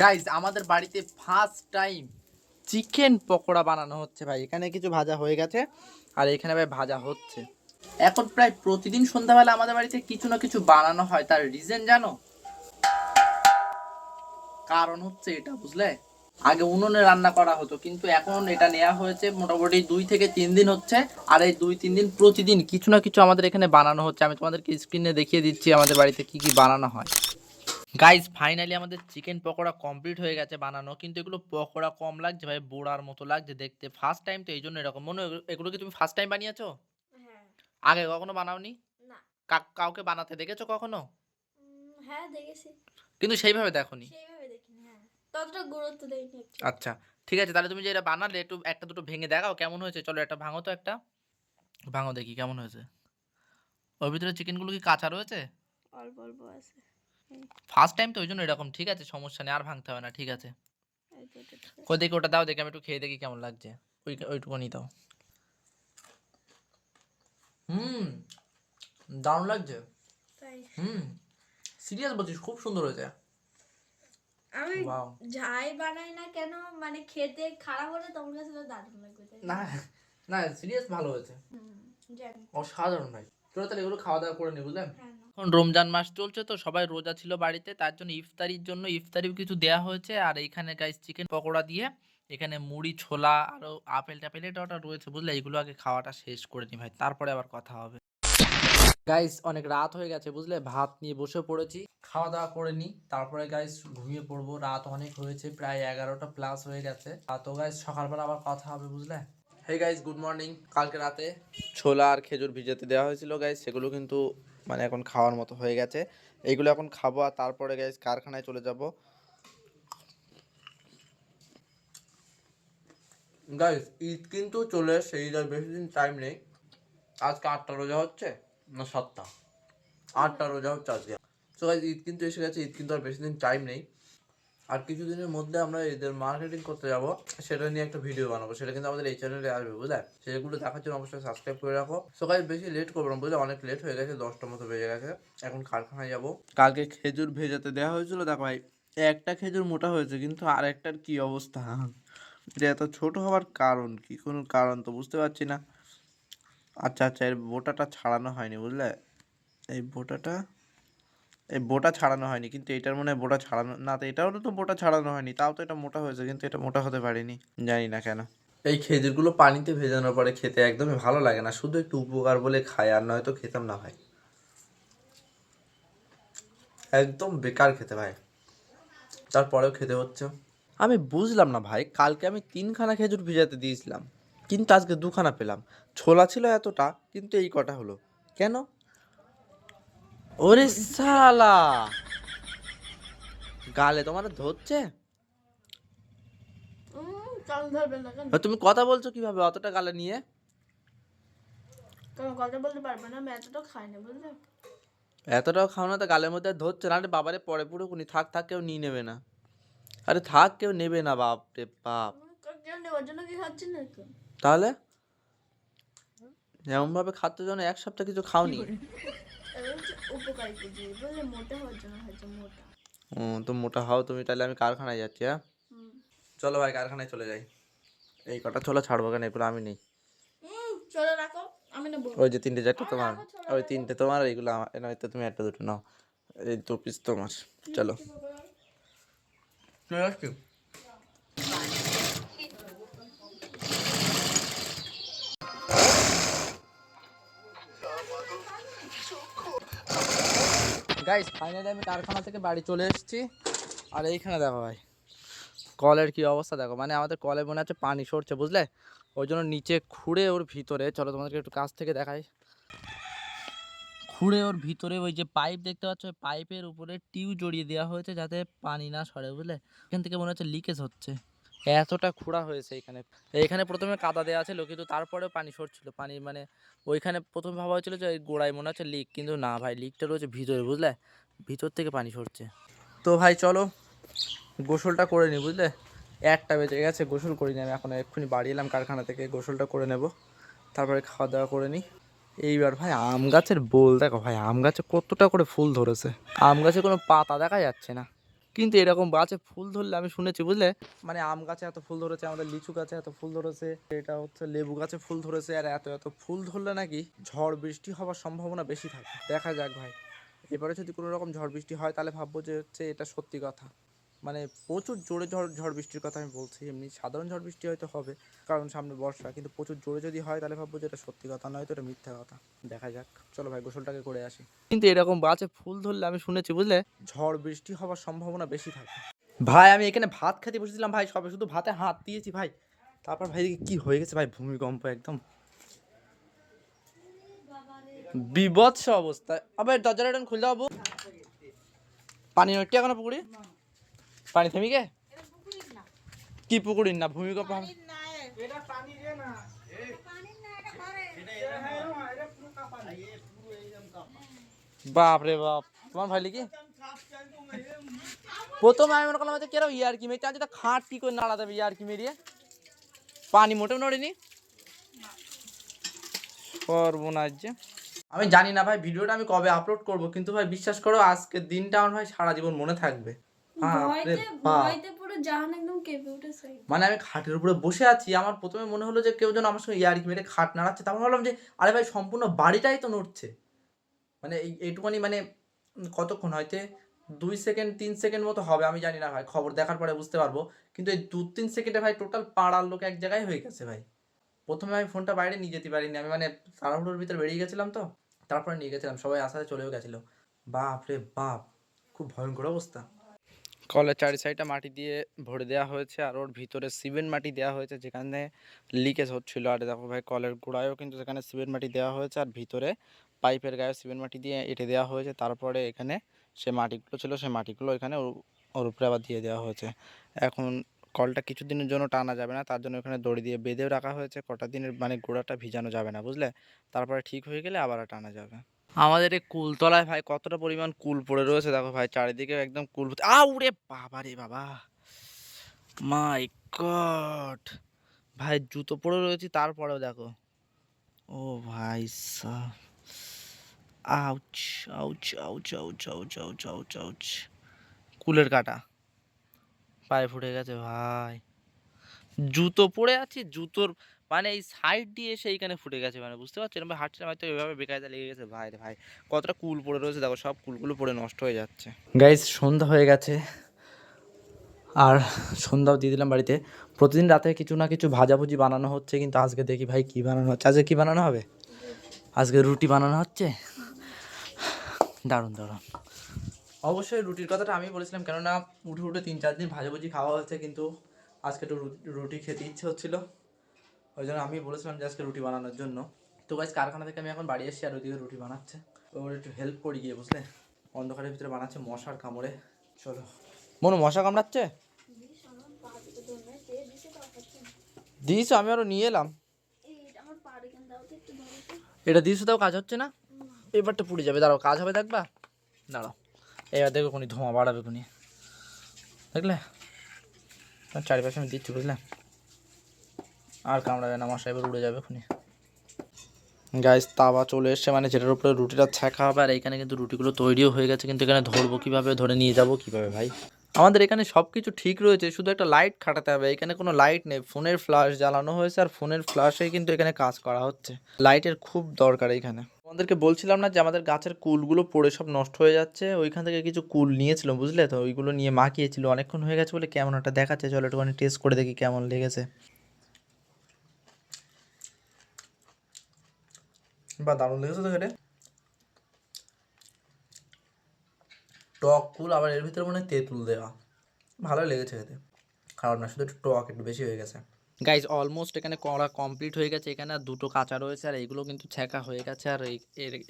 Guys আমাদের বাড়িতে first time chicken pakora বানানো হচ্ছে ভাই। এখানে কিছু ভাজা হয়ে গেছে আর এখানে ভাই ভাজা হচ্ছে। এখন প্রায় প্রতিদিন সন্ধ্যাবেলা আমাদের বাড়িতে কিছু না কিছু বানানো হয়। তার রিজন জানো? কারণ হচ্ছে এটা, বুঝলে? আগে উনুনে রান্না করা হতো, কিন্তু এখন এটা নেওয়া হয়েছে মোটামুটি 2 থেকে 3 দিন হচ্ছে। আর এই 2-3 দিন প্রতিদিন কিছু না কিছু আমাদের এখানে বানানো হচ্ছে। আমি তোমাদেরকে স্ক্রিনে দেখিয়ে দিচ্ছি আমাদের বাড়িতে কি কি বানানো হয়। গাইজ ফাইনালি আমাদের চিকেন পকোড়া কমপ্লিট হয়ে গেছে বানানো, কিন্তু এগুলো পকোড়া কম লাগছে ভাই, বোড়ার মতো লাগছে দেখতে। ফার্স্ট টাইম তো এই জন্য এরকম মনে হয়। এগুলো কি তুমি ফার্স্ট টাইম বানিয়েছো? হ্যাঁ। আগে কখনো বানাওনি? না। কাউকে বানাতে দেখেছো কখনো? হ্যাঁ দেখেছি। কিন্তু সেইভাবে দেখোনি? সেইভাবে দেখিনি, হ্যাঁ। ততটা গুরুত্ব দেইনি একটু। আচ্ছা ঠিক আছে, তাহলে তুমি যে এটা বানালে একটু একটা দুটো ভেঙে দেখাও কেমন হয়েছে। চলো একটা ভাঙো তো, একটা ভাঙো দেখি কেমন হয়েছে। ওর ভিতরে চিকেনগুলো কি কাঁচা রয়েছে? অল্প অল্প আছে। ফার্স্ট টাইম তো ওই জন্য এরকম। ঠিক আছে সমস্যা নেই, আর ভাঙতে হবে না। ঠিক আছে এই তো এটা ঠিক কই আছে। দেখি, ওটা দাও দেখি, আমি একটু খেয়ে দেখি কেমন লাগছে। ওইটুকুনি দাও। হুম, দারুণ লাগছে। তাই হুম, সিরিয়াস বলছিস? খুব সুন্দর হয়েছে। আমি ওয়াও। যাই বানাই না কেন, মানে খেতে খারাপ হলে তোমার কাছে তো দারুণ লাগবে, তাই না না, সিরিয়াস ভালো হয়েছে, জানি। অসাধারণ ভাই। চলো তাহলে এগুলো খাওয়া দাওয়া করে নি, বুঝলেন? হ্যাঁ না। এখন রমজান মাস চলছে তো সবাই রোজা ছিল বাড়িতে, তার জন্য ইফতারির জন্য ইফতারিও কিছু দেয়া হয়েছে। আর এইখানে গাইস চিকেন পকোড়া দিয়ে এখানে মুড়ি ছোলা আরো আপেল টাপেল এটা ওটা রয়েছে, বুঝলে? এইগুলো আগে খাওয়াটা শেষ করে নি ভাই, তারপরে আবার কথা হবে। গাইস অনেক রাত হয়ে গেছে, বুঝলে? ভাত নিয়ে বসে পড়েছি, খাওয়া দাওয়া করে নি, তারপরে গাইস ঘুমিয়ে পড়বো। রাত অনেক হয়েছে, প্রায় 11টা প্লাস হয়ে গেছে। তো গাইস সকালবেলা আবার কথা হবে, বুঝলে? Hey guys good morning. কালকে রাতে ছোলা আর খেজুর ভিজাতে দেওয়া হয়েছিল গাইস, সেগুলো কিন্তু মানে এখন খাওয়ার মতো হয়ে গেছে। এইগুলো এখন খাবো আর তারপরে গাইস কারখানায় চলে যাব। গাইস ঈদ কিন্তু চলে এসছে, ঈদ আর বেশি দিন টাইম নেই। আজকে 8টা রোজা হচ্ছে না 7টা? 8টা রোজা হচ্ছে আজকে। সো গাইস ঈদ কিন্তু এসে গেছে, ঈদ কিন্তু আর বেশি দিন টাইম নেই। আর কিছুদিনের মধ্যে আমরা ঈদের মার্কেটিং করতে যাব, সেটা নিয়ে একটা ভিডিও বানাবো। সেটা কিন্তু আমাদের এই চ্যানেলে আসবে, বুঝলে? সেগুলো দেখার জন্য অবশ্যই সাবস্ক্রাইব করে রাখো। সো গাইস বেশি লেট করবো না, বুঝলে? অনেক লেট হয়ে গেছে, 10টার মতো বেজে গেছে। এখন কারখানায় যাব। কালকে খেজুর ভেজাতে দেওয়া হয়েছিল, দেখো ভাই একটা খেজুর মোটা হয়েছে, কিন্তু আর একটার কি অবস্থা। এটা এত ছোট হওয়ার কারণ কি? কোনো কারণ তো বুঝতে পারছি না। আচ্ছা আচ্ছা, এর বোটাটা ছাড়ানো হয়নি, বুঝলে? এই বোটাটা, এই বোটা ছাড়ানো হয়নি, কিন্তু এটার মনে হয় বোটা ছাড়ানো না। তো এটাও তো বোটা ছাড়ানো হয়নি, তাও তো এটা মোটা হয়েছে, কিন্তু এটা মোটা হতে পারেনি, জানি না কেন। এই খেজুরগুলো পানিতে ভেজানোর পরে খেতে একদমই ভালো লাগে না, শুধু একটু উপকার বলে খাই, আর নয়তো খেতাম না ভাই। একদম বেকার খেতে ভাই, তারপরেও খেতে হচ্ছে। আমি বুঝলাম না ভাই, কালকে আমি 3খানা খেজুর ভিজাতে দিয়েছিলাম, কিন্তু আজকে 2খানা পেলাম। ছোলা ছিল এতটা, কিন্তু এই কটা হলো কেন? ওরে শালা, গালে তোমার ধরছে? কাল ধরবে না কেন? তুমি কথা বলছো কিভাবে অতটা গালে নিয়ে? তুমি কথা বলতে পারবে না, আমি এতটা খাই না, বুঝলে? এতটাও খাও না তো গালের মধ্যে আর ধরছে না? আরে বাবারে, পরে পুরো কোনি, থাক থাক, কেউ নিয়ে নেবে না। আরে থাক, কেউ নেবে না, বাপ রে বাপ। কেউ নেওয়ার জন্য কি খাচ্ছি না তো? তাহলে এমন ভাবে খাচ্ছ যেন 1 সপ্তাহ কিছু খাওনি। এবার হচ্ছে উপকারী পুঁজি, বুঝলে? মোটা হওয়ার জন্য হয়েছে, মোটা। ও, তো মোটা হও তুমি, তাহলে আমি কারখানায় যাচ্ছি। হ্যাঁ হুম। চলো ভাই, কারখানায় চলে যাই। এই কটা ছোলা ছাড়বো কেন? এগুলো আমি নেই। চলে রাখো, আমি নেবো। ওই যে 3টে 4টে আর তোমার, রাখো, চলে ওই রাখো। 3টে তোমার, এইগুলো আমার, নয়তো তুমি 1টা 2টো নাও। এই 2 পিস তোমার। চলো চলে আসছি। গাইস ফাইনালি আমি কারখানা থেকে বাড়ি চলে এসেছি। আর এইখানে দেখো ভাই কলের কি অবস্থা দেখো, মানে আমাদের কলে মনে হচ্ছে পানি সরছে, বুঝলে? ওই জন্য নিচে খুঁড়ে ওর ভিতরে, চলো তোমাদেরকে একটু কাছ থেকে দেখাই। খুঁড়ে ওর ভিতরে ওই যে পাইপ দেখতে পাচ্ছ, ওই পাইপের উপরে টিউব জড়িয়ে দেওয়া হয়েছে যাতে পানি না সরে, বুঝলে? এখান থেকে মনে হচ্ছে লিকেজ হচ্ছে, এতটা খোঁড়া হয়েছে এখানে। এখানে প্রথমে কাদা দেওয়া ছিল, কিন্তু তারপরেও পানি সরছিল। পানি মানে ওইখানে প্রথমে ভাবা হয়েছিল যে ওই গোড়ায় মনে হচ্ছে লিক, কিন্তু না ভাই, লিকটা রয়েছে ভিতরে, বুঝলে? ভিতর থেকে পানি সরছে। তো ভাই চলো গোসলটা করে নি, বুঝলে? 1টা বেজে গেছে, গোসল করিনি আমি, এখন এক্ষুনি বাড়ি এলাম কারখানা থেকে, গোসলটা করে নেব, তারপরে খাওয়া দাওয়া করে নিই। এইবার ভাই আম গাছের বোল দেখো ভাই, আম গাছে কতটা করে ফুল ধরেছে, আম গাছে কোনো পাতা দেখা যাচ্ছে না, কিন্তু এরকম গাছে ফুল ধরলে আমি শুনেছি বুঝলে, মানে আম গাছে এত ফুল ধরেছে, আমাদের লিচু গাছে এত ফুল ধরেছে, এটা হচ্ছে লেবু গাছে ফুল ধরেছে, আর এত এত ফুল ধরলে নাকি ঝড় বৃষ্টি হওয়ার সম্ভাবনা বেশি থাকে। দেখা যাক ভাই, এবারে যদি কোনো রকম ঝড় বৃষ্টি হয় তাহলে ভাববো যে হচ্ছে এটা সত্যি কথা। মানে প্রচুর জোরে ঝড় বৃষ্টির কথা আমি বলছি, এমনি সাধারণ ঝড় বৃষ্টি হয়তো হবে কারণ সামনে বর্ষা, কিন্তু প্রচুর জোরে যদি হয় তাহলে ভাববো যে এটা সত্যি কথা, নয়তো এটা মিথ্যা কথা। দেখা যাক, চলো ভাই গোসলটাকে করে আসি। কিন্তু এরকম গাছে ফুল ধরলে আমি শুনেছি বুঝলে, ঝড় বৃষ্টি হওয়ার সম্ভাবনা বেশি থাকে। ভাই আমি এখানে ভাত খেতে বসেছিলাম ভাই, সবে শুধু ভাতে হাত দিয়েছি ভাই, তারপর ভাই দেখি কি হয়ে গেছে ভাই, ভূমিকম্প একদম বিভৎস অবস্থা। আবার দরজাটা খুলে দাও, পানি নটি এখনো পুকুরি, পানি থেমে গে কি পুকুরির না ভূমিকম্প বাপ রে বাপ। তোমার ভাই লিখি প্রথমে আমি মনে করলাম হচ্ছে কেন ইয়ার কি মেয়ে চাঁচি খাট কি করে নাড়া দেবে ইয়ার কি মেরিয়ে, পানি মোটেও নড়েনি। সর্বনাশ যে। আমি জানি না ভাই ভিডিওটা আমি কবে আপলোড করব, কিন্তু ভাই বিশ্বাস করো আজকের দিনটা আমার ভাই সারা জীবন মনে থাকবে। ভয়তে পুরো জাহান একদম কেঁপে উঠেছে। মানে আমি খাটের উপরে বসে আছি, আমার প্রথমে মনে হলো যে কেউ যেন আমার সঙ্গে ইয়ার্কি মেরে খাট নাড়াচ্ছে, তারপর ভাবলাম যে আরে ভাই সম্পূর্ণ বাড়িটাই তো নড়ছে। মানে এইটুখানি মানে কতক্ষণ হয়তো 2 সেকেন্ড 3 সেকেন্ড মতো হবে, আমি জানি না ভাই, খবর দেখার পরে বুঝতে পারবো। কিন্তু এই 2-3 সেকেন্ডে ভাই টোটাল পাড়ার লোক এক জায়গায় হয়ে গেছে ভাই। প্রথমে আমি ফোনটা বাইরে নিয়ে যেতে পারিনি, আমি মানে তাড়াহুড়োর ভিতরে বেরিয়ে গেছিলাম, তো তারপরে নিয়ে গেছিলাম, সবাই আসাতে চলেও গেছিলো। বাপ রে বাপ, খুব ভয়ঙ্কর অবস্থা। কলের চারি সাইডটা মাটি দিয়ে ভরে দেওয়া হয়েছে, আর ওর ভিতরে সিমেন্ট মাটি দেওয়া হয়েছে যেখানে লিকেজ হচ্ছিল। আর দেখো ভাই কলের গোড়ায়ও কিন্তু সেখানে সিমেন্ট মাটি দেওয়া হয়েছে, আর ভিতরে পাইপের গায়ে সিমেন্ট মাটি দিয়ে এঁটে দেওয়া হয়েছে। তারপরে এখানে সে মাটিগুলো ছিল, সে মাটিগুলো এখানে ওর উপরে আবার দিয়ে দেওয়া হয়েছে। এখন কলটা কিছুদিনের জন্য টানা যাবে না, তার জন্য এখানে দড়ি দিয়ে বেঁধেও রাখা হয়েছে, কটা দিনের মানে গোড়াটা ভিজানো যাবে না বুঝলে, তারপরে ঠিক হয়ে গেলে আবার টানা যাবে। আমাদের এই কুলতলায় ভাই কতটা পরিমাণ কুল পড়ে রয়েছে দেখো ভাই, চারিদিকে একদম কুল। উড়ে বাবা রে বাবা, মাই গড ভাই জুতো পরে রয়েছি তারপরেও দেখো, ও ভাই সাহ, ouch ouch ouch ouch ouch ouch ouch ouch, কুলের কাটা পায়ে ফুটে গেছে ভাই, জুতো পরে আছি, জুতোর মানে এই সাইড দিয়ে এসে এইখানে ফুটে গেছে, মানে বুঝতে পারছি এরকম হাঁটছিলাম হয়তো এভাবে বেকায়দা লেগে গেছে ভাই রে ভাই। কতটা কুল পড়ে রয়েছে দেখো, সব কুলগুলো পড়ে নষ্ট হয়ে যাচ্ছে। গাইস সন্ধ্যা হয়ে গেছে, আর সন্ধ্যাও দিয়ে দিলাম বাড়িতে। প্রতিদিন রাতে কিছু না কিছু ভাজাভুজি বানানো হচ্ছে, কিন্তু আজকে দেখি ভাই কী বানানো হচ্ছে। আজকে কী বানানো হবে? আজকে রুটি বানানো হচ্ছে, দারুণ দারুণ। অবশ্যই রুটির কথাটা আমি বলেছিলাম, কেননা উঠে উঠে 3-4 দিন ভাজাভুজি খাওয়া হচ্ছে, কিন্তু আজকে একটু রুটি খেতে ইচ্ছে হচ্ছিলো, ওই জন্য আমি বলেছিলাম যে আজকে রুটি বানানোর জন্য। তো গাইস কারখানা থেকে আমি এখন বাড়ি এসেছি, আর ওইদিকে রুটি বানাচ্ছে, ওর একটু হেল্প করি গিয়ে বুঝলে, অন্ধকারের ভিতরে বানাচ্ছে মশার কামড়ে। চলো মনু, মশা কামড়াচ্ছে দিস, আমি আরো নিয়ে এলাম, এটা দিস তাও কাজ হচ্ছে না, এবারটা পুড়ে যাবে, দাঁড়াও কাজ হবে দেখবা, দাঁড়াও এবার দেখো কোনি ধোঁয়া বাড়াবে কোনি, দেখলে চারিপাশে আমি দিচ্ছি বুঝলে, আর কামড়াবে না মশা, এবার উড়ে যাবে খুনি। গাইস তাওয়া চলে এসছে, মানে যেটার উপরে রুটিটা ছ্যাঁকা হবে, আর এখানে কিন্তু রুটিগুলো তৈরিও হয়ে গেছে, কিন্তু এখানে ধরবো কীভাবে, ধরে নিয়ে যাবো কীভাবে ভাই? আমাদের এখানে সব কিছু ঠিক রয়েছে, শুধু একটা লাইট খাটাতে হবে, এখানে কোনো লাইট নেই, ফোনের ফ্ল্যাশ জ্বালানো হয়েছে, আর ফোনের ফ্ল্যাশেই কিন্তু এখানে কাজ করা হচ্ছে, লাইটের খুব দরকার এইখানে। আমাদেরকে বলছিলাম না যে আমাদের গাছের কুলগুলো পড়ে সব নষ্ট হয়ে যাচ্ছে, ওইখান থেকে কিছু কুল নিয়েছিল বুঝলে, তো ওইগুলো নিয়ে মাখিয়েছিল, অনেকক্ষণ হয়ে গেছে বলে কেমন একটা দেখাচ্ছে, চলো একটুখানি টেস্ট করে দেখি কেমন লেগেছে। বা দারুণ লেগেছে তো খেতে, টক কুল, আবার এর ভিতরে মনে হয় তেঁতুল দেওয়া, ভালোই লেগেছে খেতে, খারাপ না, শুধু একটু টক একটু বেশি হয়ে গেছে। গাইজ অলমোস্ট এখানে করা কমপ্লিট হয়ে গেছে, এখানে আর 2টো কাঁচা রয়েছে, আর এইগুলো কিন্তু ছ্যাঁকা হয়ে গেছে, আর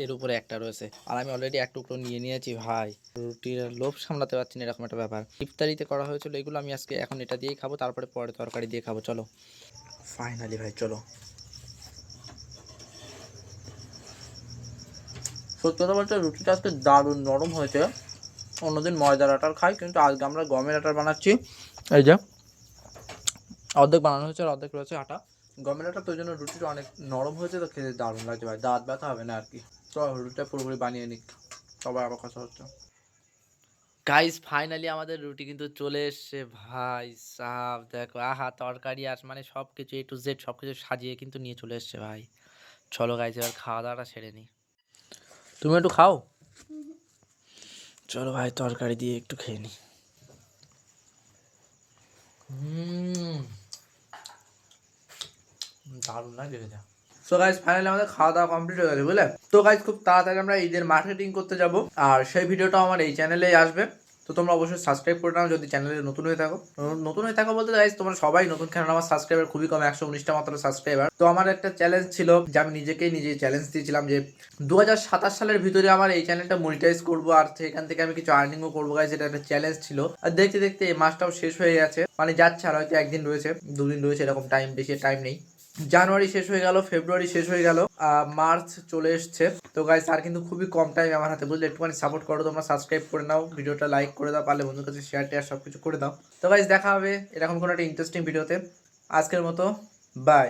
এর উপরে একটা রয়েছে, আর আমি অলরেডি এক টুকরো নিয়ে নিয়েছি ভাই, রুটির লোভ সামলাতে পারছি না, এরকম একটা ব্যাপার। ইফতারিতে করা হয়েছিল এগুলো, আমি আজকে এখন এটা দিয়েই খাবো, তারপরে পরে তরকারি দিয়ে খাবো। চলো ফাইনালি ভাই চলো, সত্যি কথা বলতে রুটিটা আজকে দারুণ নরম হয়েছে, অন্যদিন ময়দার আটার খাই, কিন্তু আজকে আমরা গমের আটার বানাচ্ছি, এই যে অর্ধেক বানানো হয়েছে আর অর্ধেক রয়েছে আটা, গমের আটা, তো ওই জন্য রুটিটা অনেক নরম হয়েছে, তো খেতে দারুণ লাগছে ভাই, দাঁত ব্যথা হবে না আর কি। তো রুটিটা পুরোপুরি বানিয়ে নিক, সবাই আবার কথা হচ্ছে। গাইস ফাইনালি আমাদের রুটি কিন্তু চলে এসছে ভাই সাহাব, দেখো আহা তরকারি আর মানে সব কিছু A to Z সব কিছু সাজিয়ে কিন্তু নিয়ে চলে এসছে ভাই। চলো গাইস এবার খাওয়া দাওয়াটা সেরে নিই। তুমি একটু খাও, চলো ভাই তরকারি দিয়ে একটু খেয়ে নিই। দারুণ লাগে এটা। সো গাইস ফাইনালি আমাদের খাওয়া দাওয়া কমপ্লিট হয়ে গেছে বুঝলে। তো গাইস খুব তাড়াতাড়ি আমরা ঈদের মার্কেটিং করতে যাব, আর সেই ভিডিওটাও আমার এই চ্যানেলেই আসবে। তো তোমরা অবশ্যই সাবস্ক্রাইব করে নাও যদি চ্যানেলে নতুন হয়ে থাকো। নতুন হয়ে থাকো বলতে গাইস তোমরা সবাই নতুন, কারণ আমার সাবস্ক্রাইবার খুবই কম, 119টা মাত্র সাবস্ক্রাইবার। তো আমার একটা চ্যালেঞ্জ ছিল যে আমি নিজেই চ্যালেঞ্জ দিয়েছিলাম যে 2027 সালের ভিতরে আমার এই চ্যানেলটা মনিটাইজ করবো, আর সেখান থেকে আমি কিছু আর্নিংও করবো গাইস, এটা একটা চ্যালেঞ্জ ছিল। আর দেখতে দেখতে এই মাসটাও শেষ হয়ে গেছে, মানে যাচ্ছে আর হয়তো একদিন রয়েছে, 2 দিন রয়েছে, এরকম টাইম, বেশি টাইম নেই। জানুয়ারি শেষ হয়ে গেল, ফেব্রুয়ারি শেষ হয়ে গেল, মার্চ চলে এসছে। তো গাইস আর কিন্তু খুবই কম টাইম আমার হাতে বুঝলে, একটুখানি সাপোর্ট করো তোমরা, সাবস্ক্রাইব করে নাও, ভিডিওটা লাইক করে দাও, পারলে বন্ধুর কাছে শেয়ার টেয়ার সব কিছু করে দাও। তো গাইস দেখা হবে এরকম কোনো একটা ইন্টারেস্টিং ভিডিওতে। আজকের মতো বাই।